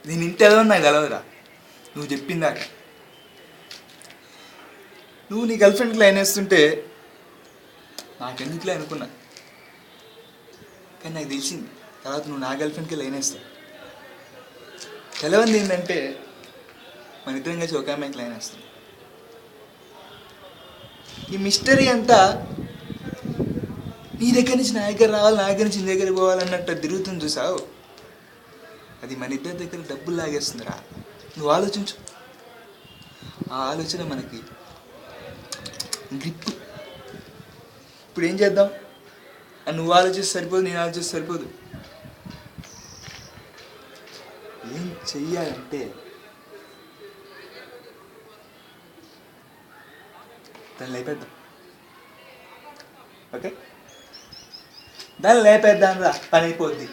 నేను ఇంటి ఎలా నాకు తెలవదురా, నువ్వు చెప్పిందాక. నువ్వు నీ గర్ల్ ఫ్రెండ్కి లైన్ వేస్తుంటే నాకెందుకులే అనుకున్నా, కానీ నాకు తెలిసింది తర్వాత నువ్వు నా గర్ల్ ఫ్రెండ్కి లైన్ వేస్తావు. తెలవంది ఏంటంటే మన ఇద్దరం కలిసి ఒక అమ్మాయికి లైన్ వేస్తాం. ఈ మిస్టరీ అంతా నీ దగ్గర నుంచి నా దగ్గర రావాలి, నా దగ్గర నుంచి నీ దగ్గర పోవాలన్నట్టు తిరుగుతుంది చూసావు. అది మన ఇద్దరి దగ్గర డబ్బులు లాగేస్తుందిరా. నువ్వు ఆలోచించు. ఆ ఆలోచన మనకి గ్రిప్. ఇప్పుడు ఏం చేద్దాం? నువ్వు ఆలోచిస్తే సరిపోదు, నేను ఆలోచిస్తే సరిపోదు. ఏం చెయ్యాలంటే దాన్ని లేపేద్దాం. ఓకే, దాన్ని లేపేద్దాం రా, పని అయిపోద్ది.